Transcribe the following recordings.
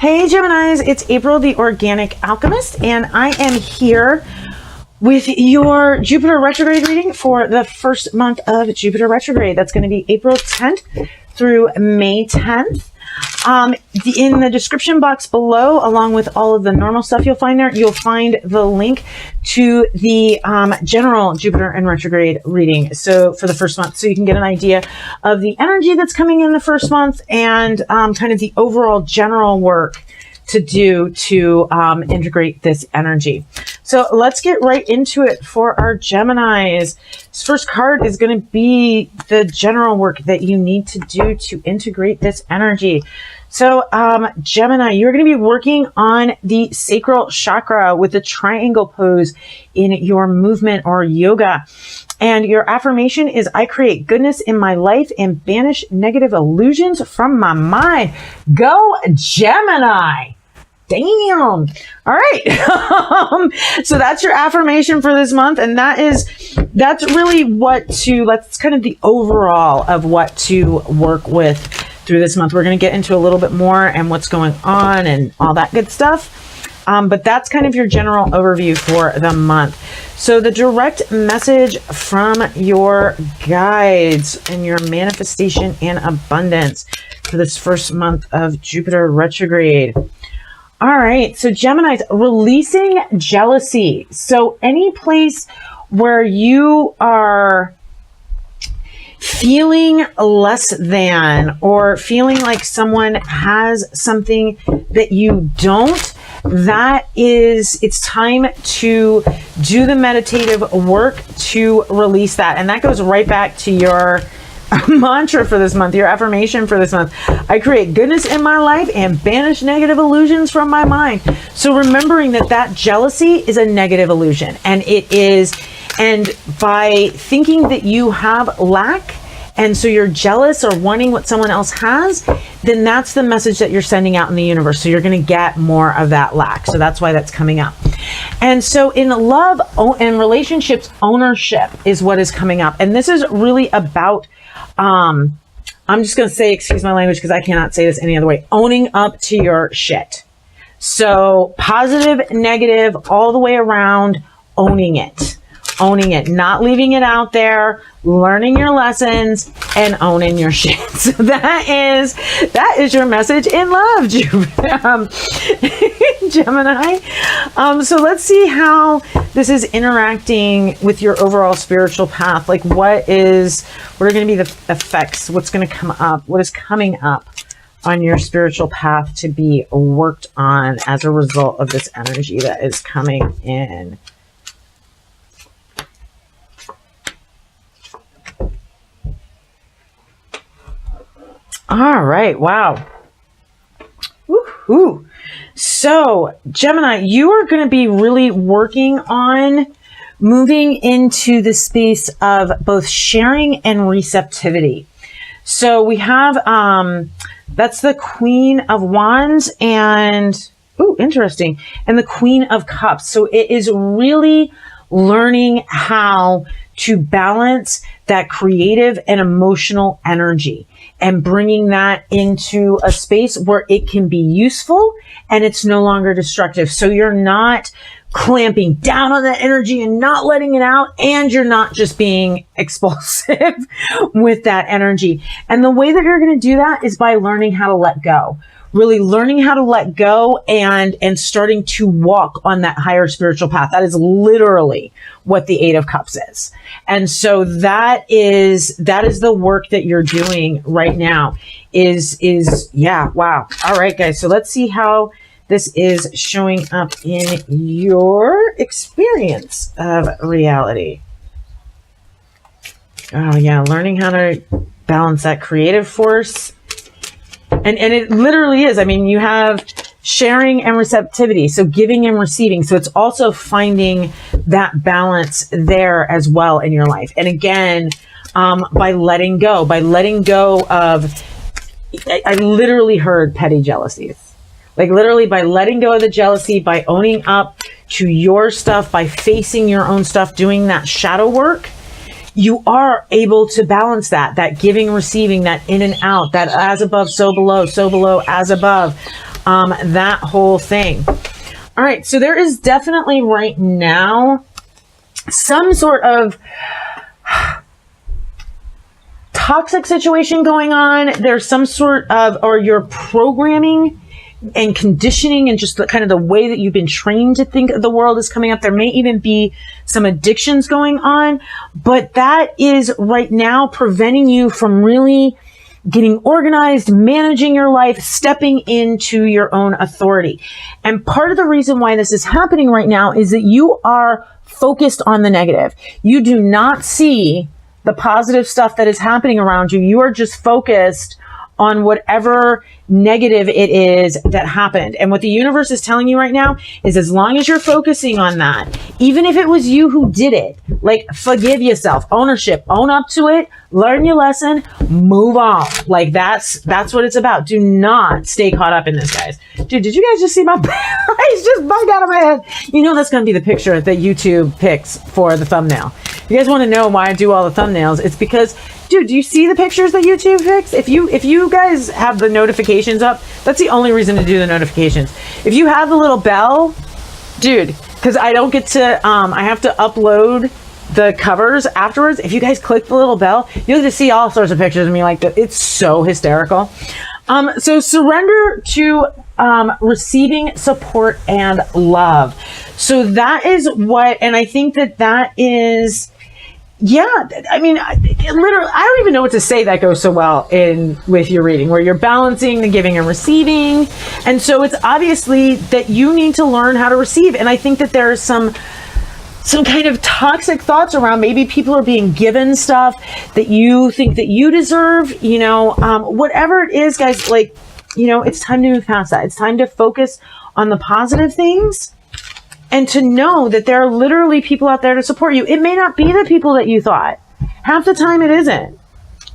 Hey Geminis, it's April the Organic Alchemist, and I am here with your Jupiter retrograde reading for the first month of Jupiter retrograde. That's going to be April 10th through May 10th. In the description box below, along with all of the normal stuff you'll find there, you'll find the link to the general Jupiter and retrograde reading. So for the first month, so you can get an idea of the energy that's coming in the first month and kind of the overall general work to do to integrate this energy. So let's get right into it for our Geminis. This first card is going to be the general work that you need to do to integrate this energy. So Gemini, you're going to be working on the sacral chakra with the triangle pose in your movement or yoga. And your affirmation is, I create goodness in my life and banish negative illusions from my mind. Go Gemini! Damn. All right. So that's your affirmation for this month. And that's really that's kind of the overall of what to work with through this month. We're going to get into a little bit more and what's going on and all that good stuff. But that's kind of your general overview for the month. So the direct message from your guides and your manifestation and abundance for this first month of Jupiter retrograde. All right, so Geminis, releasing jealousy. So any place where you are feeling less than or feeling like someone has something that you don't, it's time to do the meditative work to release that. And that goes right back to your mantra for this month, your affirmation for this month. I create goodness in my life and banish negative illusions from my mind. So remembering that jealousy is a negative illusion, and by thinking that you have lack, and so you're jealous or wanting what someone else has, then that's the message that you're sending out in the universe. So you're going to get more of that lack. So that's why that's coming up. And so in love and relationships, ownership is what is coming up. And this is really about I'm just going to say, excuse my language, because I cannot say this any other way, owning up to your shit. So positive, negative, all the way around, owning it, not leaving it out there, learning your lessons and owning your shit. So that is your message in love, Gemini. So let's see how this is interacting with your overall spiritual path. Like what are going to be the effects? What's going to come up? What is coming up on your spiritual path to be worked on as a result of this energy that is coming in? All right. Wow. Woohoo. So Gemini, you are going to be really working on moving into the space of both sharing and receptivity. So we have, that's the Queen of Wands and, interesting. And the Queen of Cups. So it is really learning how to balance that creative and emotional energy and bringing that into a space where it can be useful and it's no longer destructive. So you're not clamping down on that energy and not letting it out, and you're not just being expulsive with that energy. And the way that you're going to do that is by learning how to let go. Really learning how to let go and starting to walk on that higher spiritual path. That is literally what the Eight of Cups is. And so that is the work that you're doing right now wow. All right, guys. So let's see how this is showing up in your experience of reality. Oh yeah. Learning how to balance that creative force. And it literally is. I mean, you have sharing and receptivity, so giving and receiving. So it's also finding that balance there as well in your life. And again, by letting go of, I literally heard petty jealousies. Like literally by letting go of the jealousy, by owning up to your stuff, by facing your own stuff, doing that shadow work, you are able to balance that giving, receiving, that in and out, that as above, so below, as above. that whole thing. All right, so there is definitely right now some sort of toxic situation going on. There's some sort of, or your programming and conditioning and just kind of the way that you've been trained to think of the world is coming up. There may even be some addictions going on, but that is right now preventing you from really getting organized, managing your life, stepping into your own authority. And part of the reason why this is happening right now is that you are focused on the negative. You do not see the positive stuff that is happening around you. You are just focused on whatever negative it is that happened. And what the universe is telling you right now is, as long as you're focusing on that, even if it was you who did it, like, forgive yourself, ownership, own up to it, learn your lesson, move on. Like, that's what it's about. Do not stay caught up in this, guys. Dude, did you guys just see my eyes just bug out of my head? You know that's going to be the picture that YouTube picks for the thumbnail. You guys want to know why I do all the thumbnails? It's because, dude, do you see the pictures that YouTube picks? If you guys have the notifications up, that's the only reason to do the notifications. If you have the little bell, dude, because I don't get to, I have to upload the covers afterwards. If you guys click the little bell, you'll just see all sorts of pictures of me like that. It's so hysterical. So surrender to receiving support and love. So that is what, and I think that is, yeah, I mean, literally, I don't even know what to say that goes so well with your reading, where you're balancing the giving and receiving. And so it's obviously that you need to learn how to receive. And I think that there's some kind of toxic thoughts around, maybe people are being given stuff that you think that you deserve, whatever it is, guys, like, it's time to move past that. It's time to focus on the positive things. And to know that there are literally people out there to support you. It may not be the people that you thought. Half the time it isn't.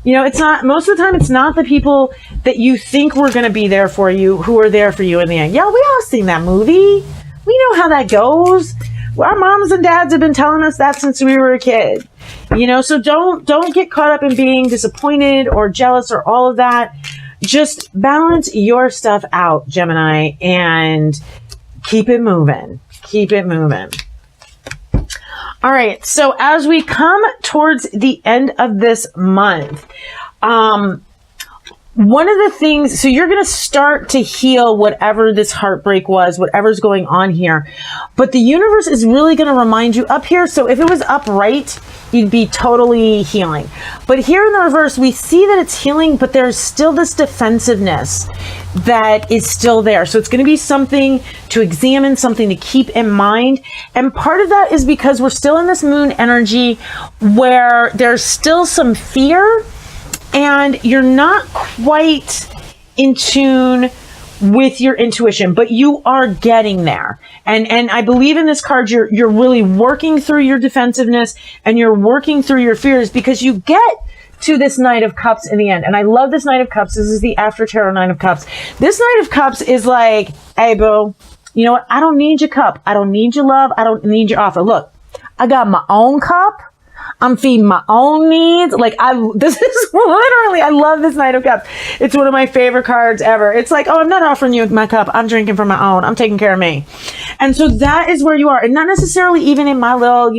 It's not, most of the time it's not the people that you think were going to be there for you who are there for you in the end. Yeah, we all seen that movie. We know how that goes. Our moms and dads have been telling us that since we were a kid. So don't get caught up in being disappointed or jealous or all of that. Just balance your stuff out, Gemini, and keep it moving. Keep it moving. All right. So as we come towards the end of this month, one of the things, so you're going to start to heal whatever this heartbreak was, whatever's going on here. But the universe is really going to remind you up here. So if it was upright, you'd be totally healing. But here in the reverse, we see that it's healing, but there's still this defensiveness that is still there. So it's going to be something to examine, something to keep in mind. And part of that is because we're still in this moon energy where there's still some fear and you're not quite in tune with your intuition, but you are getting there. And I believe in this card, you're really working through your defensiveness and you're working through your fears, because you get to this Knight of Cups in the end. And I love this Knight of Cups. This is the After Tarot Knight of Cups. This Knight of Cups is like, hey, boo, you know what? I don't need your cup. I don't need your love. I don't need your offer. Look, I got my own cup. I'm feeding my own needs. This is literally, I love this Knight of Cups. It's one of my favorite cards ever. It's like, oh, I'm not offering you my cup. I'm drinking from my own. I'm taking care of me. And so that is where you are. And not necessarily even in my little,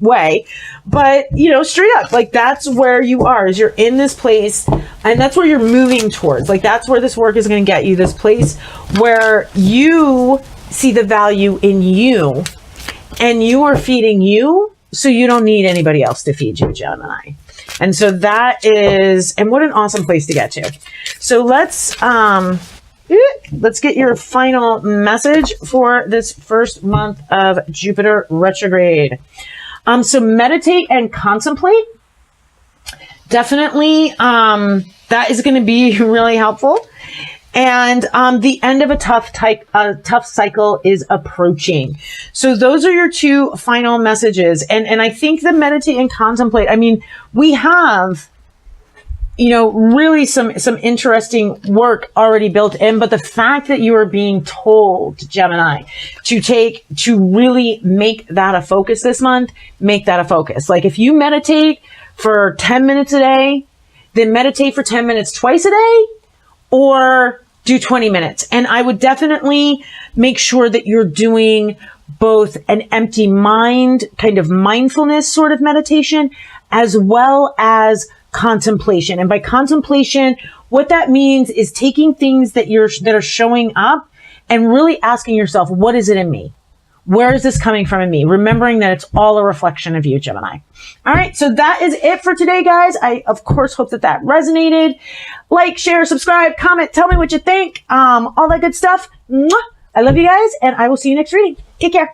way, but, straight up, like, that's where you are, is you're in this place, and that's where you're moving towards. Like, that's where this work is going to get you, this place where you see the value in you and you are feeding you. So you don't need anybody else to feed you, Gemini. And so that is, and what an awesome place to get to. So let's get your final message for this first month of Jupiter retrograde. So meditate and contemplate. Definitely, that is going to be really helpful. And the end of a tough cycle is approaching. So those are your two final messages. And I think the meditate and contemplate, I mean, we have, really some interesting work already built in. But the fact that you are being told, Gemini, to really make that a focus this month, make that a focus. Like, if you meditate for 10 minutes a day, then meditate for 10 minutes twice a day, or do 20 minutes. And I would definitely make sure that you're doing both an empty mind, kind of mindfulness sort of meditation, as well as contemplation. And by contemplation, what that means is taking things that are showing up and really asking yourself, what is it in me? Where is this coming from in me? Remembering that it's all a reflection of you, Gemini. All right. So that is it for today, guys. I, of course, hope that that resonated. Like, share, subscribe, comment, tell me what you think. All that good stuff. Mwah! I love you guys, and I will see you next reading. Take care.